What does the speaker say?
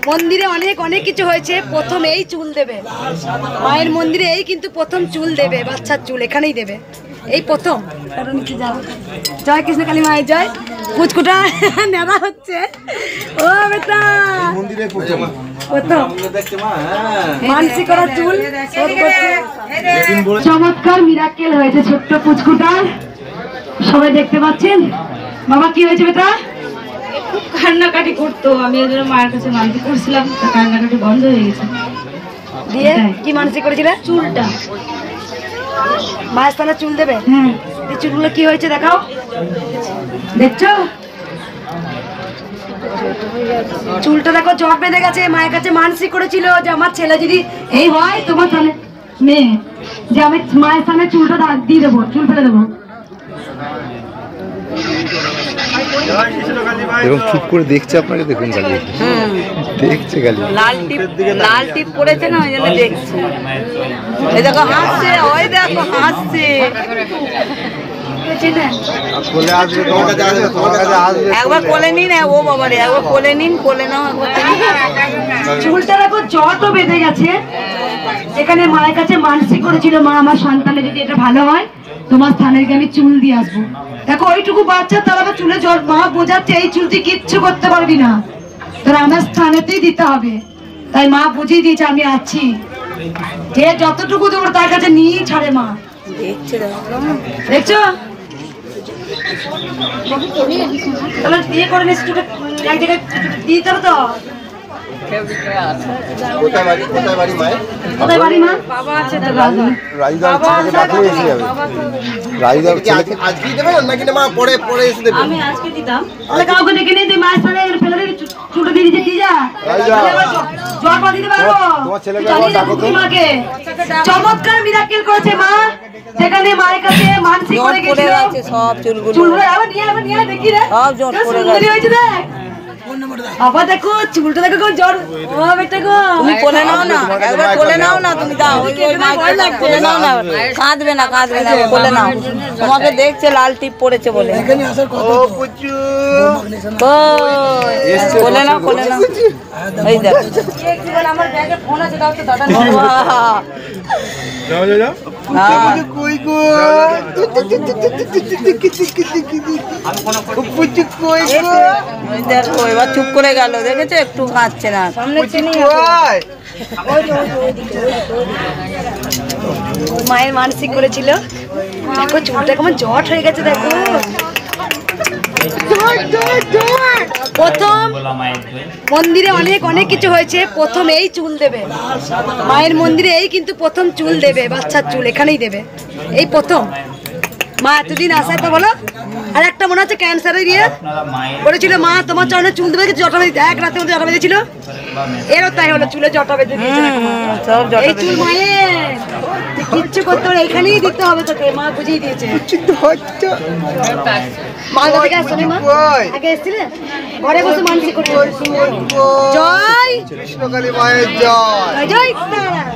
মন্দিরে অনেক অনেক কিছু হয়েছে, প্রথম এই চুল দেবে মায়ের মন্দিরে, এই কিন্তু প্রথম চুল দেবে, বাচ্চার চুল এখানেই দেবে, এই প্রথম। জয় কৃষ্ণ কালী মায়ের জয়। পুচকুটা নেড়া হচ্ছে, ও বেটা প্রথম মানসিক করা চুল। চমৎকার মিরাকেল হয়েছে ছোট্ট পুচকুটার, সবাই দেখতে পাচ্ছেন। বাবা কি হয়েছে বেটা? খুব কান্নাকাটি করতো, আমি ওই জন্য মায়ের কাছে মানসিক করছিলাম, কান্নাকাটি বন্ধ হয়ে গেছে। দিয়ে কি মানসিক করেছিলে? চুলটা মায়ের স্থানে চুল দেবে। হ্যাঁ, এই চুলগুলো কি হয়েছে দেখাও, দেখছো চুলটা দেখো জট বেঁধে গেছে। মায়ের কাছে মানসিক করেছিল যে আমার ছেলে যদি এই হয় তোমার স্থানে মেয়ে, যে আমি মায়ের স্থানে চুলটা দিয়ে দেবো, চুল ফেলে দেবো। এরকম চুপ করে দেখছে আপনাকে, দেখুন খালি দেখছে খালি। লাল টিপ পড়েছে না, ওই জন্য দেখছি। এই দেখো হাসছে, ওই দেখো হাসছে। একবার কোলে নিন, ও বাবা রে, একবার কোলে নিন, কোলে নাও একবার। চুলটা দেখো জটও বেঁধে গেছে, যেখানে মায়ের কাছে মানসিক করেছিল মা আমার সন্তানের যদি এটা ভালো হয় তোমার স্থানে আমি চুল দিয়ে আসবো। দেখো ওইটুকু বাচ্চা, তার আবার চুলে জট, মা বোঝাচ্ছে এই চুল তুই কিচ্ছু করতে পারবি না, তোর আমার স্থানেতেই দিতে হবে। তাই মা বুঝিয়ে দিয়েছে আমি আছি, যে যতটুকু দেবো তার কাছে নিয়েই ছাড়ে মা। দেখছো তাহলে বিয়ে করে নিস, এক জায়গায় দিতে হবে তো। কোথায় বাড়ি মা? বাবা আছে তো, আমি আজকে দিতাম, তাহলে কাউকে ডেকে নিয়ে তুই মায়ের সাথে ফেলে দিবি, চুলটা দিয়ে দিতে যা, জ্বর পা দিতে পারবো। মাকে চমৎকার মিরাকেল করেছে মা, যেখানে মায়ের কাছে মানসিক করে গেছিল সব চুলগুলো আবার নিয়ে দেখি রে, সব জট পড়ে গেছে। হয়েছে দেখ বাবা, দেখো চুলটা দেখো জড়। ও বেটা গো, তুমি কোলে নাও না, একবার কোলে নাও না, তুমি দাও ওই মাইকটা কোলে নাও না, কাঁদবে না কাঁদবে না, কোলে নাও। তোমাকে দেখছে লাল টিপ পড়েছে বলে। ও পুচু, কোলে নাও, কোলে নাও। এই দেখ আমার ব্যাগে ফোন আছে, দাও তো দাদা। যাও যাও কই গো, পুচু কই গো। ওই দেখো এবার চুপ করে গেল, দেখেছো একটু কাঁদছে না। মায়ের মানসিক করেছিল, দেখো চুলটা কেমন জট হয়ে গেছে দেখো। প্রথম মন্দিরে অনেক অনেক কিছু হয়েছে, প্রথম এই চুল দেবে মায়ের মন্দিরে, এই কিন্তু প্রথম চুল দেবে, বাচ্চার চুল এখানেই দেবে, এই প্রথম। মা এতদিন আসার তো বলো, আর একটা মনে হচ্ছে ক্যান্সারের ইয়ে বলেছিল মা তোমার চরণে চুল দেবে, জটা বেঁধে এক রাতের মধ্যে জটা বেঁধেছিল, এরও তাই হলো, চুলে জটা বেঁধে দিয়েছে। এই চুল মায়ের কিচ্ছু করতে হবে, এখানেই দিতে হবে তোকে, মা বুঝিয়ে দিয়েছে। মা থেকে আসলে মা আগে এসেছিলে, ঘরে বসে মানসিক করতে। জয় কৃষ্ণ কালী মায়ের জয়। জয় তারা।